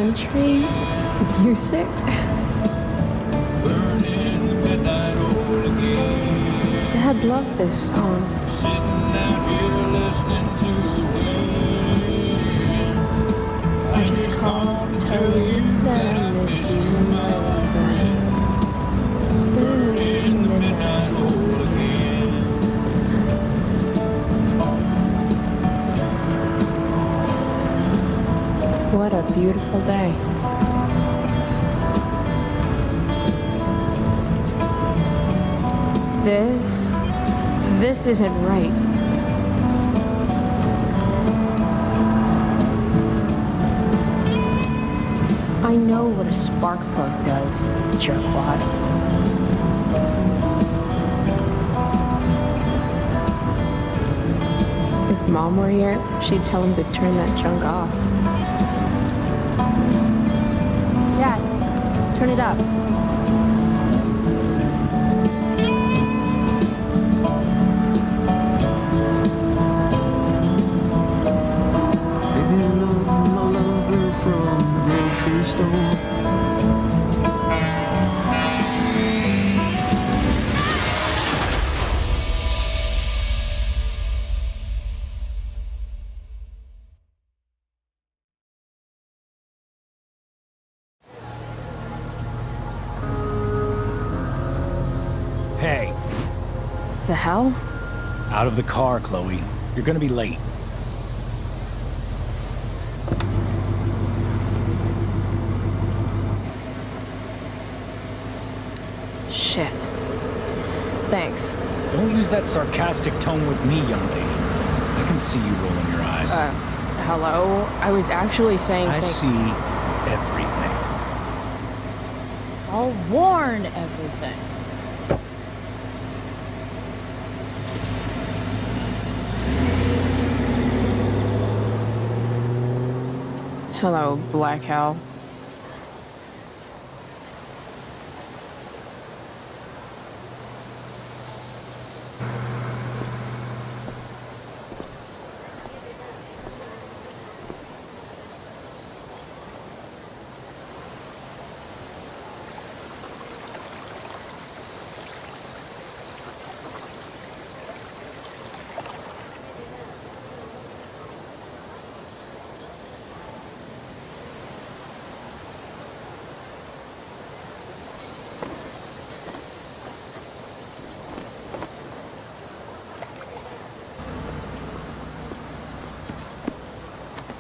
country music? Dad loved this song. I just called to tell you that I miss you, my old friend. Burning midnight oil again. What a beautiful day. This isn't right. I know what a spark plug does, jerkwad. If Mom were here, she'd tell him to turn that junk off. Dad, turn it up. Hey. The hell? Out of the car, Chloe. You're gonna be late. Shit. Thanks. Don't use that sarcastic tone with me, young lady. I can see you rolling your eyes. Hello? I was actually saying I see everything. I'll warn everything. Hello, Black Hell.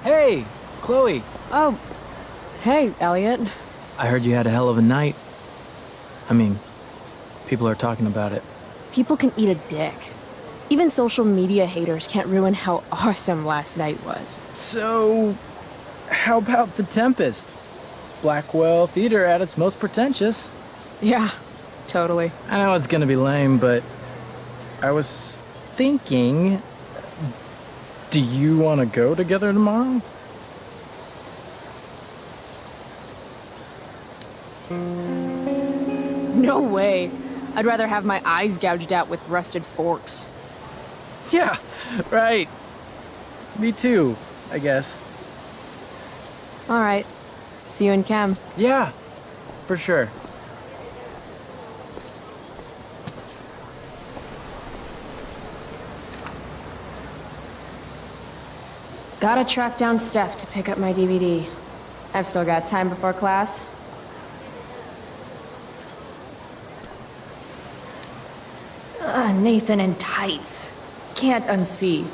Hey, Chloe. Oh, hey, Elliot. I heard you had a hell of a night. I mean, people are talking about it. People can eat a dick. Even social media haters can't ruin how awesome last night was. So, how about The Tempest? Blackwell Theater at its most pretentious. Yeah, totally. I know it's gonna be lame, but I was thinking, do you want to go together tomorrow? No way. I'd rather have my eyes gouged out with rusted forks. Yeah, right. Me too, I guess. All right. See you in chem. Yeah, for sure. Gotta track down Steph to pick up my DVD. I've still got time before class. Nathan in tights. Can't unsee.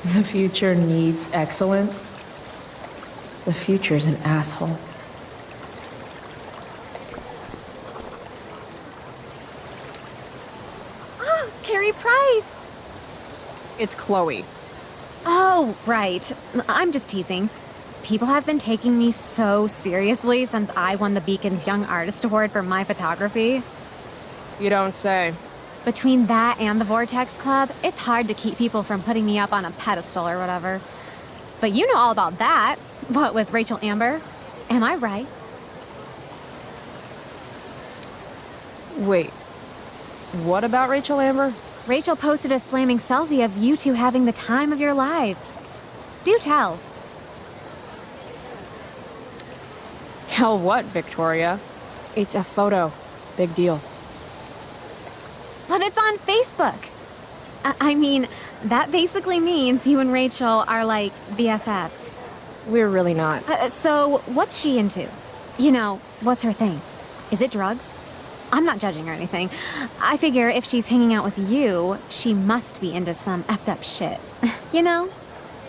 The future needs excellence. The future's an asshole. Oh, Carrie Price! It's Chloe. Oh, right. I'm just teasing. People have been taking me so seriously since I won the Beacon's Young Artist Award for my photography. You don't say. Between that and the Vortex Club, it's hard to keep people from putting me up on a pedestal or whatever. But you know all about that. What with Rachel Amber? Am I right? Wait, what about Rachel Amber? Rachel posted a slamming selfie of you two having the time of your lives. Do tell. Tell what, Victoria? It's a photo. Big deal. But it's on Facebook. I mean, that basically means you and Rachel are like BFFs. We're really not. So, what's she into? You know, what's her thing? Is it drugs? I'm not judging or anything. I figure if she's hanging out with you, she must be into some effed up shit. You know?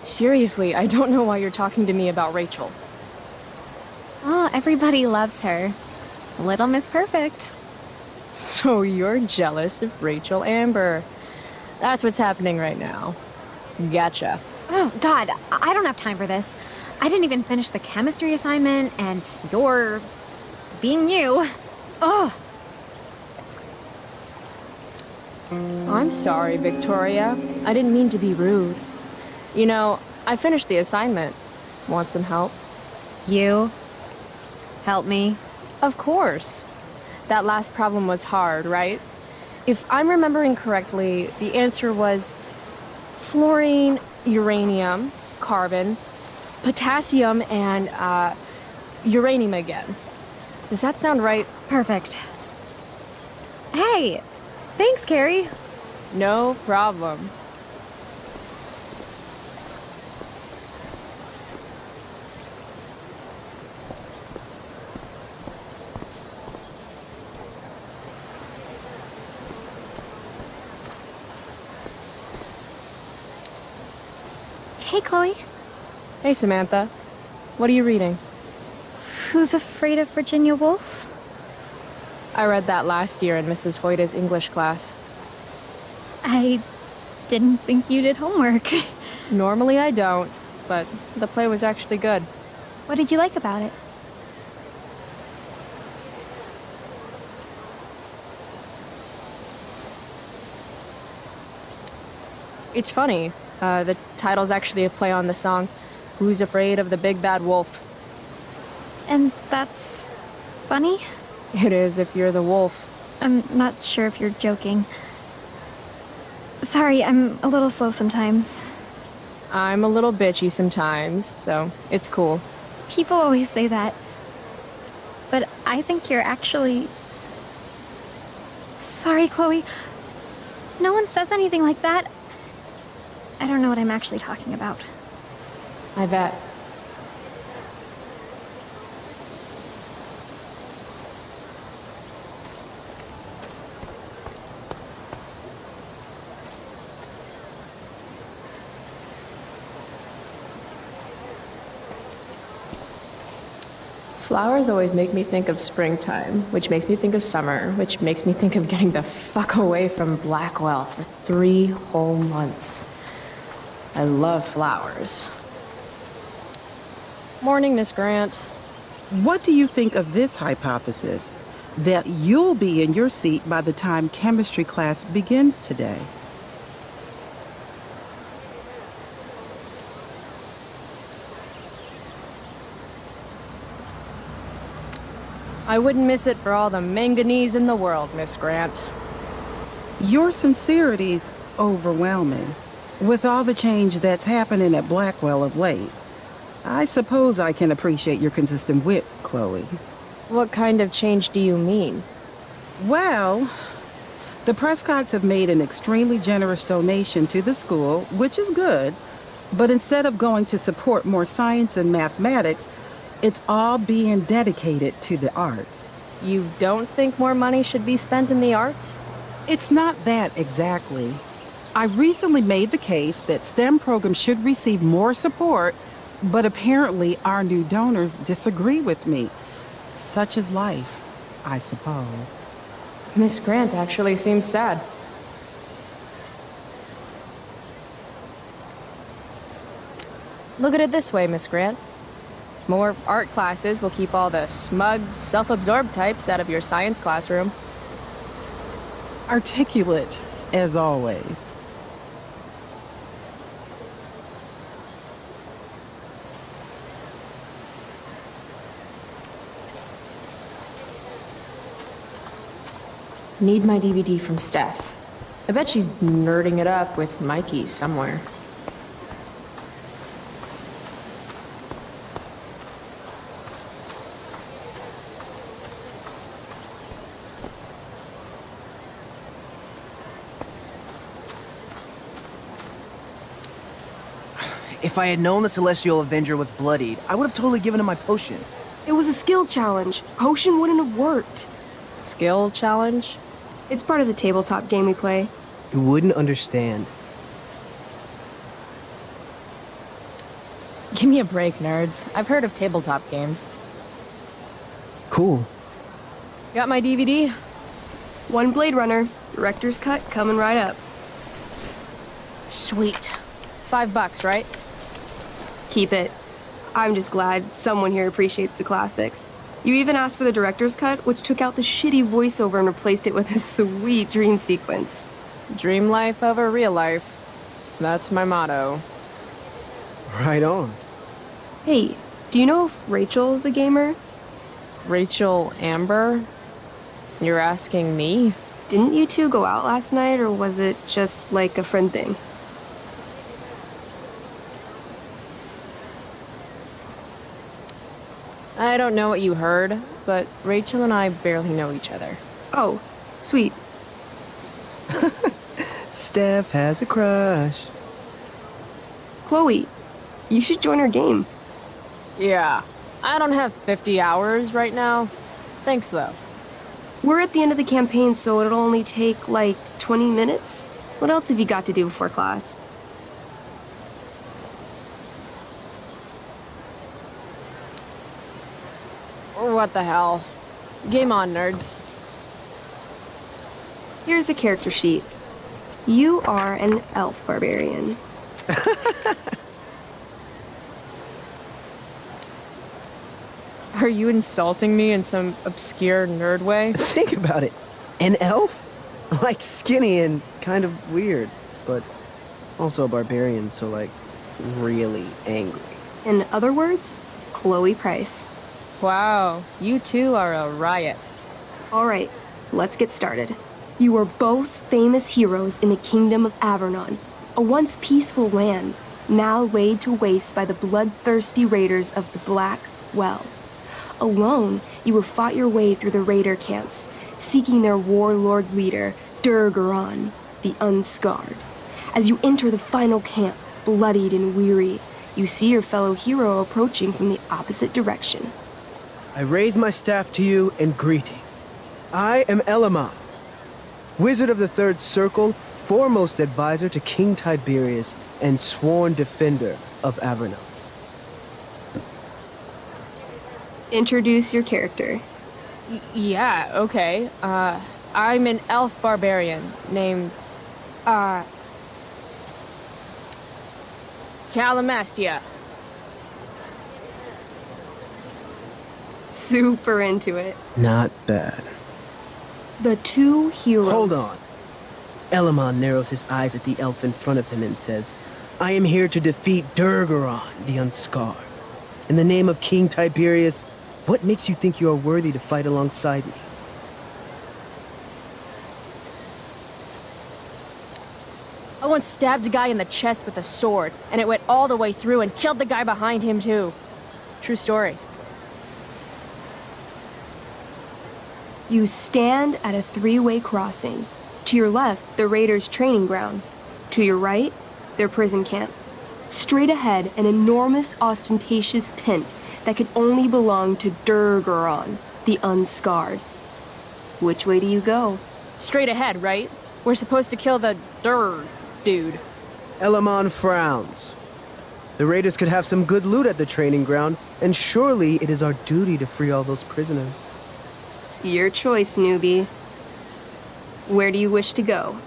Seriously, I don't know why you're talking to me about Rachel. Oh, everybody loves her. Little Miss Perfect. So you're jealous of Rachel Amber. That's what's happening right now. Gotcha. Oh, God, I don't have time for this. I didn't even finish the chemistry assignment, and you're being you. Ugh. I'm sorry, Victoria. I didn't mean to be rude. You know, I finished the assignment. Want some help? You? Help me? Of course. That last problem was hard, right? If I'm remembering correctly, the answer was fluorine, uranium, carbon, potassium, and uranium again. Does that sound right? Perfect. Hey, thanks, Carrie. No problem. Hey, Chloe. Hey, Samantha. What are you reading? Who's Afraid of Virginia Woolf? I read that last year in Mrs. Hoyta's English class. I didn't think you did homework. Normally I don't, but the play was actually good. What did you like about it? It's funny. The title's actually a play on the song, Who's Afraid of the Big Bad Wolf? And that's funny? It is if you're the wolf. I'm not sure if you're joking. Sorry, I'm a little slow sometimes. I'm a little bitchy sometimes, so it's cool. People always say that. But I think you're actually... Sorry, Chloe. No one says anything like that. I don't know what I'm actually talking about. I bet. Flowers always make me think of springtime, which makes me think of summer, which makes me think of getting the fuck away from Blackwell for 3 whole months. I love flowers. Morning, Miss Grant. What do you think of this hypothesis? That you'll be in your seat by the time chemistry class begins today? I wouldn't miss it for all the manganese in the world, Miss Grant. Your sincerity's overwhelming. With all the change that's happening at Blackwell of late, I suppose I can appreciate your consistent wit, Chloe. What kind of change do you mean? Well, the Prescotts have made an extremely generous donation to the school, which is good, but instead of going to support more science and mathematics, it's all being dedicated to the arts. You don't think more money should be spent in the arts? It's not that exactly. I recently made the case that STEM programs should receive more support, but apparently our new donors disagree with me. Such is life, I suppose. Miss Grant actually seems sad. Look at it this way, Miss Grant. More art classes will keep all the smug, self-absorbed types out of your science classroom. Articulate, as always. Need my DVD from Steph. I bet she's nerding it up with Mikey somewhere. If I had known the Celestial Avenger was bloodied, I would have totally given him my potion. It was a skill challenge. Potion wouldn't have worked. Skill challenge? It's part of the tabletop game we play. You wouldn't understand. Give me a break, nerds. I've heard of tabletop games. Cool. Got my DVD? One Blade Runner, director's cut coming right up. Sweet. $5, right? Keep it. I'm just glad someone here appreciates the classics. You even asked for the director's cut, which took out the shitty voiceover and replaced it with a sweet dream sequence. Dream life over real life. That's my motto. Right on. Hey, do you know if Rachel's a gamer? Rachel Amber? You're asking me? Didn't you two go out last night, or was it just like a friend thing? I don't know what you heard, but Rachel and I barely know each other. Oh, sweet. Steph has a crush. Chloe, you should join our game. Yeah, I don't have 50 hours right now. Thanks, though. We're at the end of the campaign, so it'll only take, like, 20 minutes. What else have you got to do before class? What the hell? Game on, nerds. Here's a character sheet. You are an elf barbarian. Are you insulting me in some obscure nerd way? Think about it. An elf? Like skinny and kind of weird, but also a barbarian, so like really angry. In other words, Chloe Price. Wow, you two are a riot. All right, let's get started. You are both famous heroes in the kingdom of Avernon, a once peaceful land, now laid to waste by the bloodthirsty raiders of the Black Well. Alone, you have fought your way through the raider camps, seeking their warlord leader, Durgaron, the Unscarred. As you enter the final camp, bloodied and weary, you see your fellow hero approaching from the opposite direction. I raise my staff to you in greeting. I am Elamon, Wizard of the Third Circle, foremost advisor to King Tiberius, and sworn defender of Avernon. Introduce your character. Yeah, okay. I'm an elf barbarian named, Calamastia. Super into it. Not bad. The two heroes. Hold on. Elamon narrows his eyes at the elf in front of him and says, I am here to defeat Durgaron, the Unscarred. In the name of King Tiberius, what makes you think you are worthy to fight alongside me? I once stabbed a guy in the chest with a sword, and it went all the way through and killed the guy behind him, too. True story. You stand at a three-way crossing. To your left, the raiders' training ground. To your right, their prison camp. Straight ahead, an enormous, ostentatious tent that could only belong to Durgaron, the Unscarred. Which way do you go? Straight ahead, right? We're supposed to kill the dude. Elamon frowns. The raiders could have some good loot at the training ground, and surely it is our duty to free all those prisoners. Your choice, newbie. Where do you wish to go?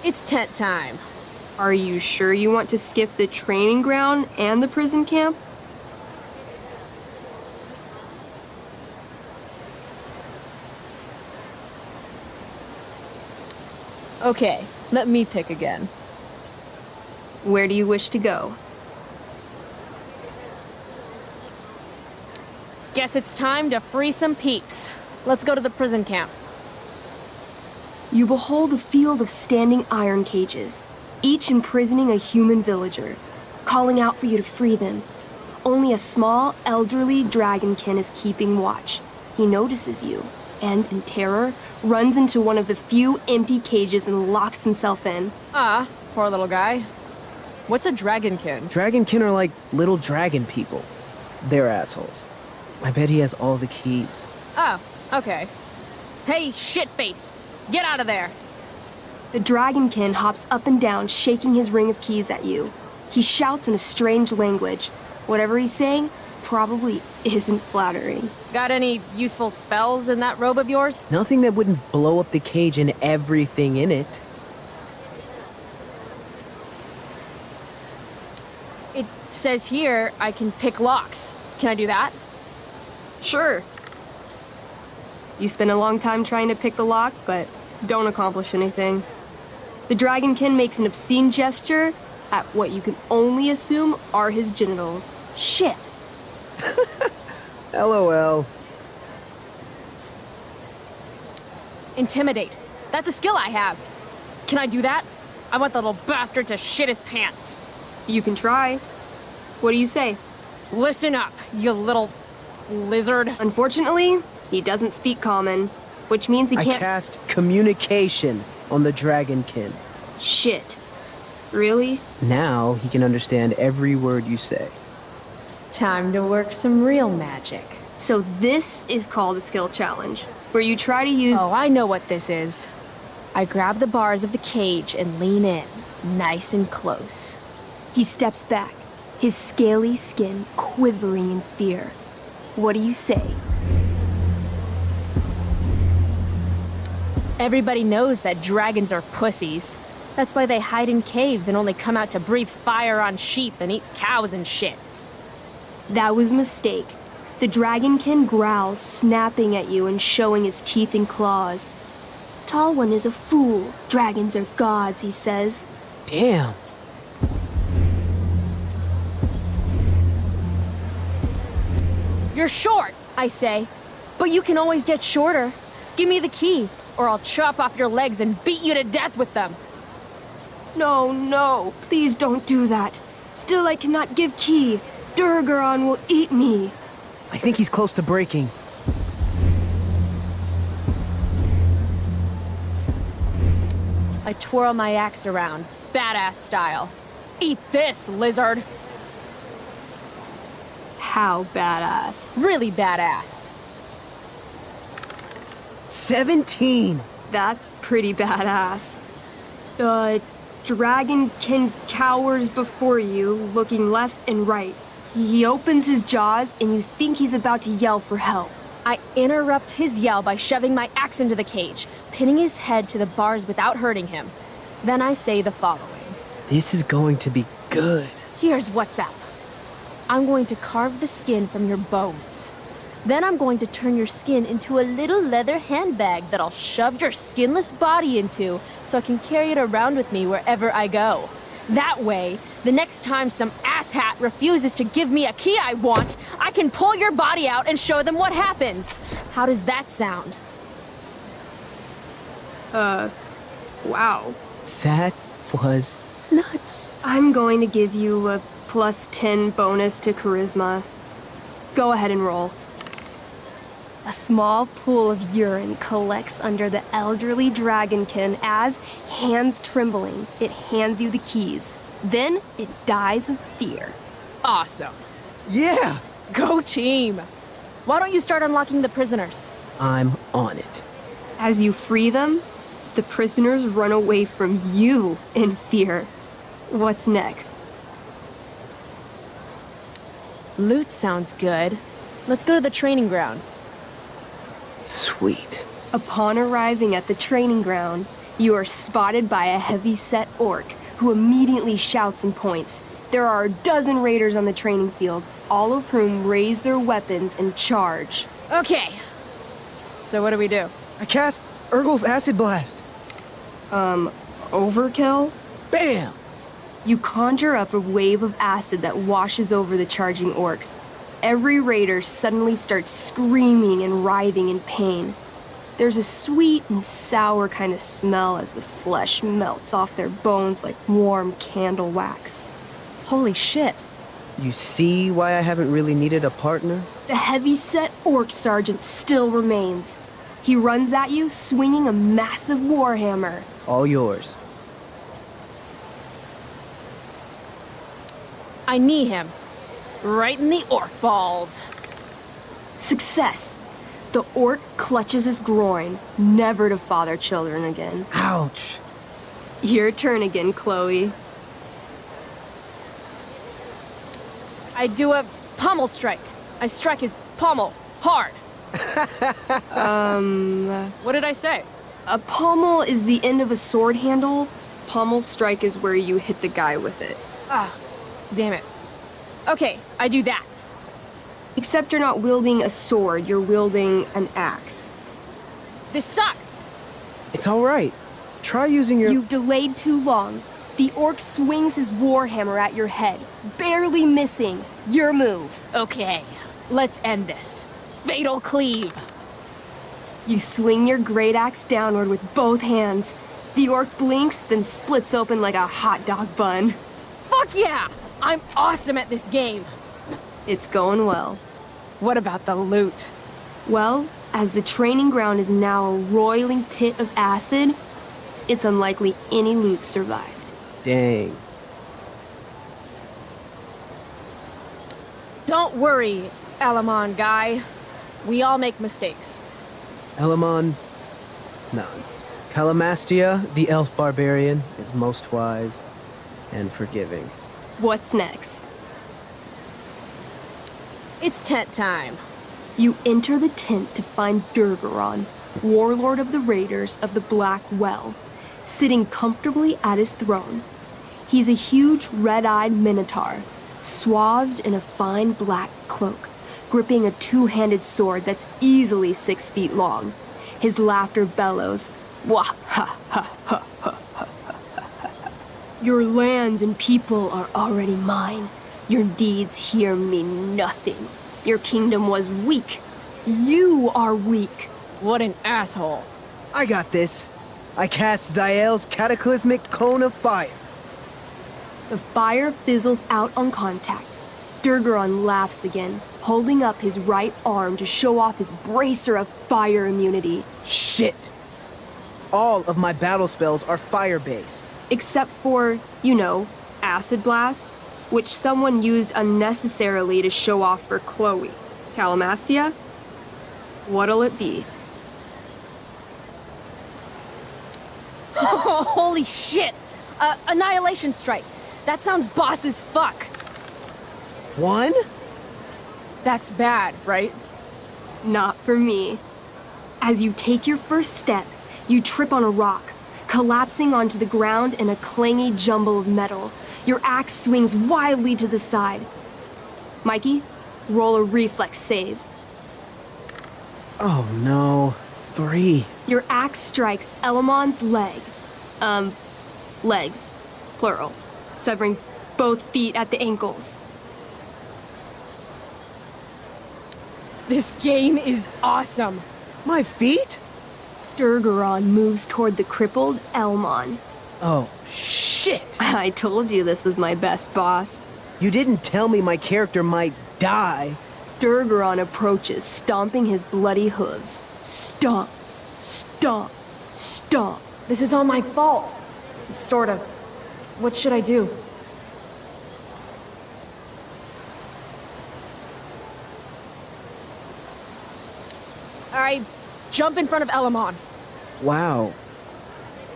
It's tent time. Are you sure you want to skip the training ground and the prison camp? Okay, let me pick again. Where do you wish to go? Guess it's time to free some peeps. Let's go to the prison camp. You behold a field of standing iron cages, each imprisoning a human villager, calling out for you to free them. Only a small, elderly dragonkin is keeping watch. He notices you, and in terror, runs into one of the few empty cages and locks himself in. Ah, poor little guy. What's a dragonkin? Dragonkin are like little dragon people. They're assholes. I bet he has all the keys. Oh, okay. Hey, shitface! Get out of there! The dragonkin hops up and down, shaking his ring of keys at you. He shouts in a strange language. Whatever he's saying probably isn't flattering. Got any useful spells in that robe of yours? Nothing that wouldn't blow up the cage and everything in it. It says here I can pick locks. Can I do that? Sure. You spend a long time trying to pick the lock, but don't accomplish anything. The dragonkin makes an obscene gesture at what you can only assume are his genitals. Shit! LOL. Intimidate. That's a skill I have. Can I do that? I want the little bastard to shit his pants. You can try. What do you say? Listen up, you little lizard. Unfortunately, he doesn't speak common, which means he I can't. cast communication on the dragonkin. Shit. Really? Now he can understand every word you say. Time to work some real magic. So this is called a skill challenge, where you try to use. Oh, I know what this is. I grab the bars of the cage and lean in, nice and close. He steps back, his scaly skin quivering in fear. What do you say? Everybody knows that dragons are pussies. That's why they hide in caves and only come out to breathe fire on sheep and eat cows and shit. That was a mistake. The dragonkin growls, snapping at you and showing his teeth and claws. Tall One is a fool. Dragons are gods, he says. Damn. You're short, I say. But you can always get shorter. Give me the key, or I'll chop off your legs and beat you to death with them. No, no, please don't do that. Still, I cannot give key. Durgaron will eat me. I think he's close to breaking. I twirl my axe around, badass style. Eat this, lizard. How badass. Really badass. 17! That's pretty badass. The dragonkin cowers before you, looking left and right. He opens his jaws, and you think he's about to yell for help. I interrupt his yell by shoving my axe into the cage, pinning his head to the bars without hurting him. Then I say the following. This is going to be good. Here's what's up. I'm going to carve the skin from your bones. Then I'm going to turn your skin into a little leather handbag that I'll shove your skinless body into so I can carry it around with me wherever I go. That way, the next time some asshat refuses to give me a key I want, I can pull your body out and show them what happens. How does that sound? Wow. That was nuts. I'm going to give you a +10 bonus to charisma. Go ahead and roll. A small pool of urine collects under the elderly dragonkin as, hands trembling, it hands you the keys. Then it dies of fear. Awesome. Yeah! Go team. Why don't you start unlocking the prisoners? I'm on it. As you free them, the prisoners run away from you in fear. What's next? Loot sounds good. Let's go to the training ground. Sweet. Upon arriving at the training ground, you are spotted by a heavy-set orc who immediately shouts and points. There are a dozen raiders on the training field, all of whom raise their weapons and charge. Okay. So what do we do? I cast Urgel's Acid Blast. Overkill? Bam! You conjure up a wave of acid that washes over the charging orcs. Every raider suddenly starts screaming and writhing in pain. There's a sweet and sour kind of smell as the flesh melts off their bones like warm candle wax. Holy shit. You see why I haven't really needed a partner? The heavy-set orc sergeant still remains. He runs at you swinging a massive warhammer. All yours. I knee him. Right in the orc balls. Success! The orc clutches his groin, never to father children again. Ouch! Your turn again, Chloe. I do a pommel strike. I strike his pommel hard. What did I say? A pommel is the end of a sword handle. Pommel strike is where you hit the guy with it. Ah, damn it. Okay, I do that. Except you're not wielding a sword, you're wielding an axe. This sucks. It's alright. Try using your... You've delayed too long. The orc swings his warhammer at your head, barely missing. Your move. Okay, let's end this. Fatal cleave. You swing your great axe downward with both hands. The orc blinks, then splits open like a hot dog bun. Fuck yeah! I'm awesome at this game. It's going well. What about the loot? Well, as the training ground is now a roiling pit of acid, it's unlikely any loot survived. Dang. Don't worry, Alamon guy. We all make mistakes. Elamon nods. Calamastia, the elf barbarian, is most wise and forgiving. What's next? It's tent time. You enter the tent to find Durgaron, warlord of the Raiders of the Black Well, sitting comfortably at his throne. He's a huge red-eyed minotaur, swathed in a fine black cloak, gripping a two-handed sword that's easily 6 feet long. His laughter bellows, wah ha ha ha ha ha ha. Your lands and people are already mine. Your deeds here mean nothing. Your kingdom was weak. You are weak. What an asshole. I got this. I cast Zael's cataclysmic cone of fire. The fire fizzles out on contact. Durgaron laughs again, holding up his right arm to show off his bracer of fire immunity. Shit! All of my battle spells are fire-based. Except for, you know, Acid Blast, which someone used unnecessarily to show off for Chloe. Calamastia? What'll it be? Holy shit! Annihilation strike. That sounds boss as fuck. One? That's bad, right? Not for me. As you take your first step, you trip on a rock, collapsing onto the ground in a clangy jumble of metal. Your axe swings wildly to the side. Mikey, roll a reflex save. Oh no. 3. Your axe strikes Elamon's leg. Legs. Plural. Severing both feet at the ankles. This game is awesome. My feet? Durgaron moves toward the crippled Elmon. Oh, shit! I told you this was my best boss. You didn't tell me my character might die. Durgaron approaches, stomping his bloody hooves. Stomp, stomp, stomp. This is all my fault. Sort of. What should I do? I jump in front of Elamon. Wow.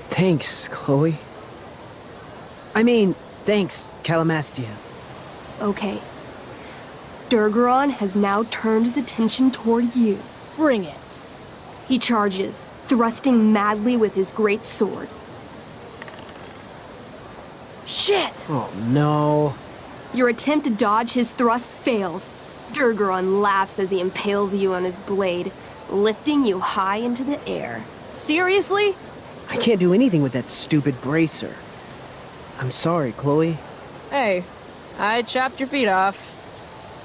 Thanks, Chloe. I mean, thanks, Calamastia. Okay. Durgaron has now turned his attention toward you. Bring it. He charges, thrusting madly with his great sword. Shit! Oh no. Your attempt to dodge his thrust fails. Durgaron laughs as he impales you on his blade, lifting you high into the air. Seriously? I can't do anything with that stupid bracer. I'm sorry, Chloe. Hey, I chopped your feet off.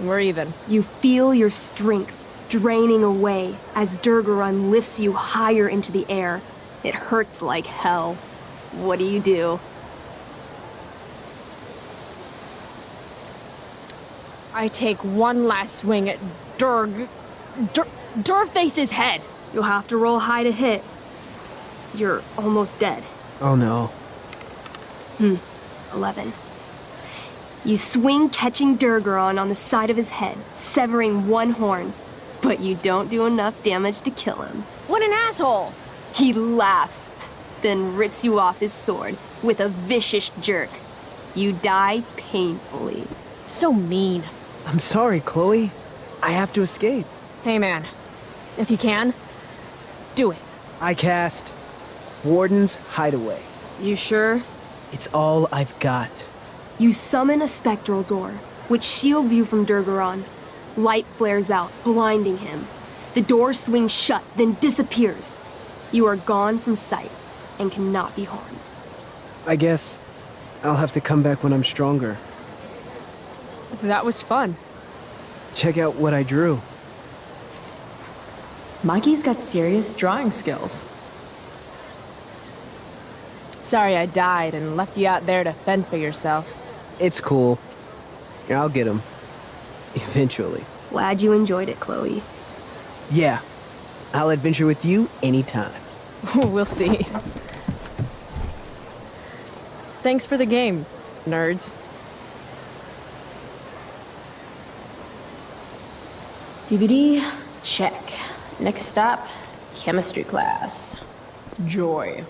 We're even. You feel your strength draining away as Durgaron lifts you higher into the air. It hurts like hell. What do? I take one last swing at Durface's head. You'll have to roll high to hit. You're almost dead. Oh no. 11. You swing, catching Durgaron on the side of his head, severing one horn. But you don't do enough damage to kill him. What an asshole! He laughs, then rips you off his sword with a vicious jerk. You die painfully. So mean. I'm sorry, Chloe. I have to escape. Hey man, if you can, do it. I cast Warden's Hideaway. You sure? It's all I've got. You summon a spectral door, which shields you from Durgaron. Light flares out, blinding him. The door swings shut, then disappears. You are gone from sight and cannot be harmed. I guess I'll have to come back when I'm stronger. That was fun. Check out what I drew. Mikey's got serious drawing skills. Sorry I died and left you out there to fend for yourself. It's cool. I'll get him. Eventually. Glad you enjoyed it, Chloe. Yeah. I'll adventure with you anytime. We'll see. Thanks for the game, nerds. DVD, check. Next stop, chemistry class. Joy.